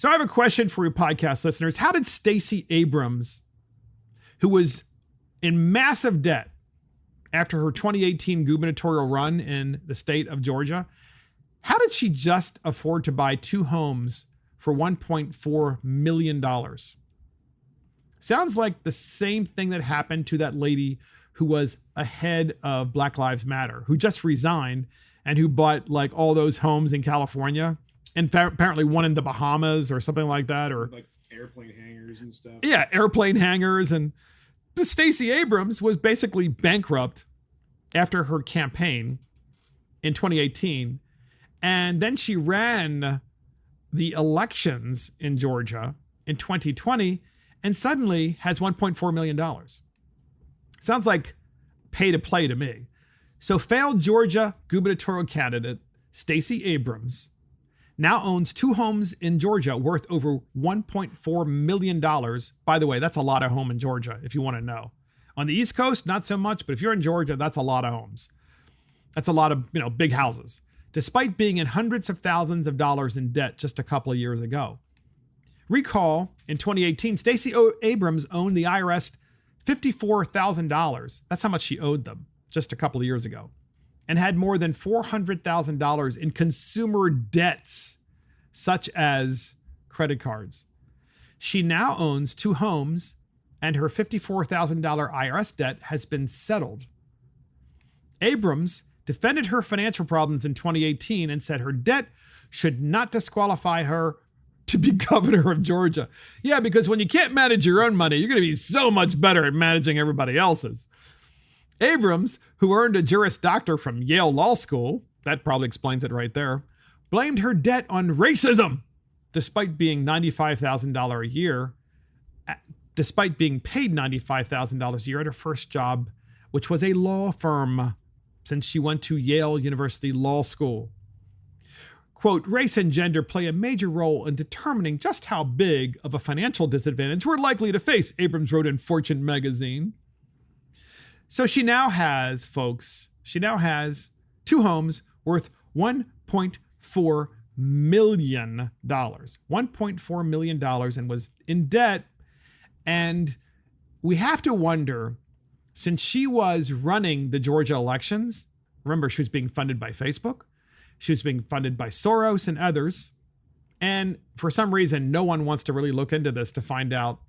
So I have a question for you podcast listeners. How did Stacey Abrams, who was in massive debt after her 2018 gubernatorial run in the state of Georgia, how did she just afford to buy 2 homes for $1.4 million? Sounds like the same thing that happened to that lady who was ahead of Black Lives Matter, who just resigned and who bought like all those homes in California and apparently one in the Bahamas or something like that, or like airplane hangars and stuff. Yeah, airplane hangars. And Stacey Abrams was basically bankrupt after her campaign in 2018. And then she ran the elections in Georgia in 2020 and suddenly has $1.4 million. Sounds like pay to play to me. So failed Georgia gubernatorial candidate Stacey Abrams now owns 2 homes in Georgia worth over $1.4 million. By the way, that's a lot of home in Georgia, if you want to know. On the East Coast, not so much, but if you're in Georgia, that's a lot of homes. That's a lot of, big houses, despite being in hundreds of thousands of dollars in debt just a couple of years ago. Recall, in 2018, Stacey Abrams owned the IRS $54,000. That's how much she owed them just a couple of years ago, and had more than $400,000 in consumer debts, such as credit cards. She now owns 2 homes, and her $54,000 IRS debt has been settled. Abrams defended her financial problems in 2018 and said her debt should not disqualify her to be governor of Georgia. Yeah, because when you can't manage your own money, you're going to be so much better at managing everybody else's. Abrams, who earned a Juris Doctor from Yale Law School, that probably explains it right there, blamed her debt on racism, despite being $95,000 a year, despite being paid $95,000 a year at her first job, which was a law firm, since she went to Yale University Law School. Quote, race and gender play a major role in determining just how big of a financial disadvantage we're likely to face, Abrams wrote in Fortune magazine. So she now has, folks, 2 homes worth $1.4 million. $1.4 million, and was in debt. And we have to wonder, since she was running the Georgia elections, remember, she was being funded by Facebook. She was being funded by Soros and others. And for some reason, no one wants to really look into this to find out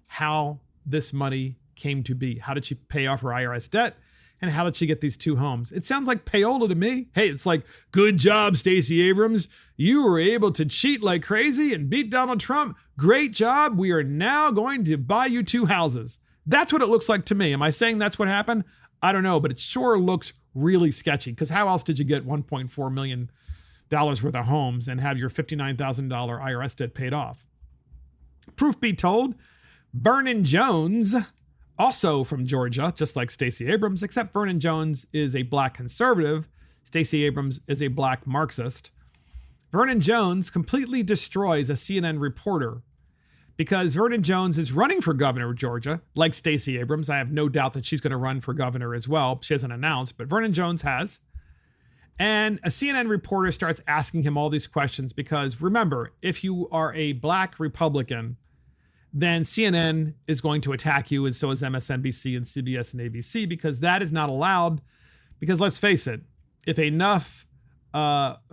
how this money came to be. How did she pay off her IRS debt? And how did she get these 2 homes? It sounds like payola to me. Hey, it's like, good job, Stacey Abrams. You were able to cheat like crazy and beat Donald Trump. Great job. We are now going to buy you 2 houses. That's what it looks like to me. Am I saying that's what happened? I don't know, but it sure looks really sketchy, because how else did you get $1.4 million worth of homes and have your $59,000 IRS debt paid off? Proof be told, Vernon Jones, also from Georgia, just like Stacey Abrams, except Vernon Jones is a black conservative. Stacey Abrams is a black Marxist. Vernon Jones completely destroys a CNN reporter because Vernon Jones is running for governor of Georgia, like Stacey Abrams. I have no doubt that she's going to run for governor as well. She hasn't announced, but Vernon Jones has. And a CNN reporter starts asking him all these questions because, remember, if you are a black Republican, then CNN is going to attack you, and so is MSNBC and CBS and ABC, because that is not allowed. Because let's face it, if enough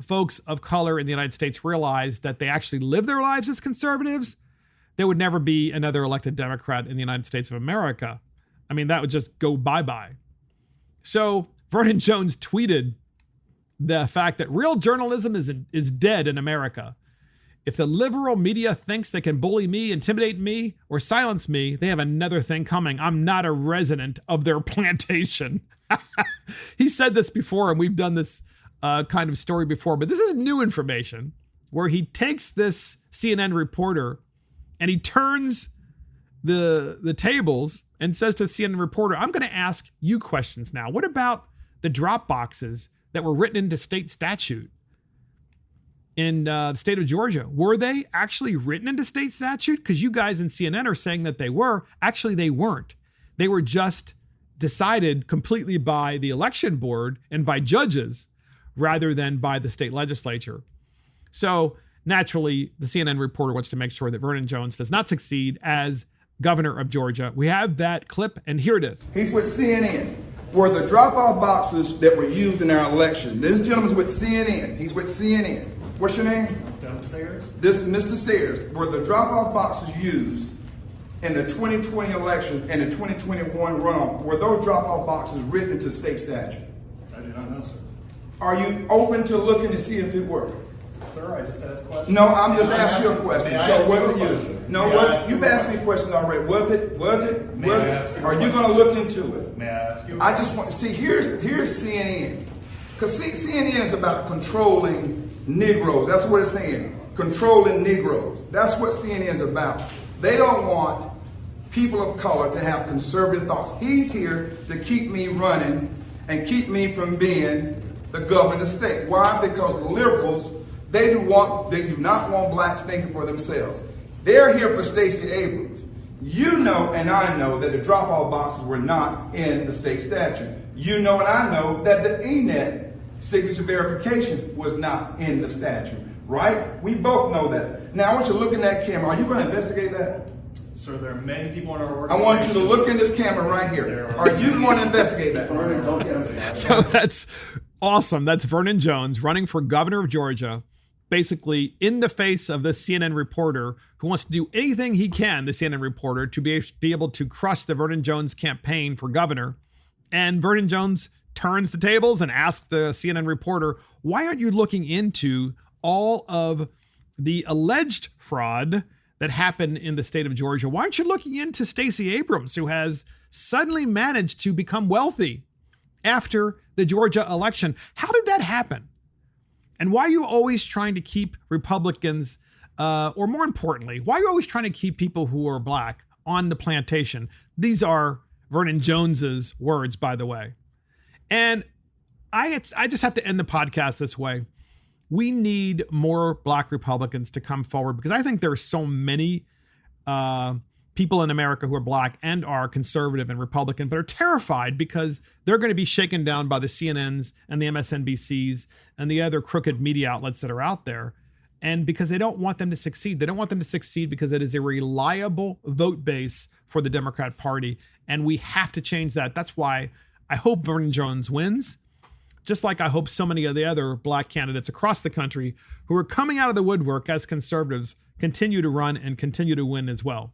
folks of color in the United States realize that they actually live their lives as conservatives, there would never be another elected Democrat in the United States of America. I mean, that would just go bye-bye. So Vernon Jones tweeted the fact that real journalism is dead in America. If the liberal media thinks they can bully me, intimidate me, or silence me, they have another thing coming. I'm not a resident of their plantation. He said this before, and we've done this kind of story before, but this is new information where he takes this CNN reporter and he turns the tables and says to the CNN reporter, I'm going to ask you questions now. What about the drop boxes that were written into state statute in the state of Georgia? Were they actually written into state statute? Because you guys in CNN are saying that they were. Actually, they weren't. They were just decided completely by the election board and by judges rather than by the state legislature. So naturally, the CNN reporter wants to make sure that Vernon Jones does not succeed as governor of Georgia. We have that clip, and here it is. He's with CNN. Were the drop-off boxes that were used in our election. This gentleman's with CNN. He's with CNN. What's your name? Doug Sayers. This is Mr. Sayers. Were the drop-off boxes used in the 2020 election and the 2021 runoff? Were those drop-off boxes written into state statute? I do not know, sir. Are you open to looking to see if it were? Sir, I just asked questions. No, I'm just asking you a question. So was it used? No, you've asked me questions already. Was it? Are you going to look into it? May I ask you? I just want to see, here's CNN. Because CNN is about controlling Negroes. That's what it's saying. Controlling Negroes. That's what CNN is about. They don't want people of color to have conservative thoughts. He's here to keep me running and keep me from being the governor of the state. Why? Because the liberals, they do not want blacks thinking for themselves. They're here for Stacey Abrams. You know and I know that the drop-off boxes were not in the state statute. You know and I know that the ENET signature verification was not in the statute, right? We both know that. Now I want you to look in that camera. Are you going to investigate that? Sir, there are many people in our I organization. want you to look in this camera right here. Are you going to investigate that? So that's awesome. That's Vernon Jones running for governor of Georgia, basically in the face of the CNN reporter who wants to do anything he can, the CNN reporter, to be able to crush the Vernon Jones campaign for governor. And Vernon Jones turns the tables and asks the CNN reporter, why aren't you looking into all of the alleged fraud that happened in the state of Georgia? Why aren't you looking into Stacey Abrams, who has suddenly managed to become wealthy after the Georgia election? How did that happen? And why are you always trying to keep Republicans, or more importantly, why are you always trying to keep people who are black on the plantation? These are Vernon Jones's words, by the way. And I just have to end the podcast this way. We need more black Republicans to come forward because I think there are so many people in America who are black and are conservative and Republican, but are terrified because they're going to be shaken down by the CNNs and the MSNBCs and the other crooked media outlets that are out there. And because they don't want them to succeed. They don't want them to succeed because it is a reliable vote base for the Democrat Party. And we have to change that. That's why I hope Vernon Jones wins. Just like I hope so many of the other black candidates across the country who are coming out of the woodwork as conservatives continue to run and continue to win as well.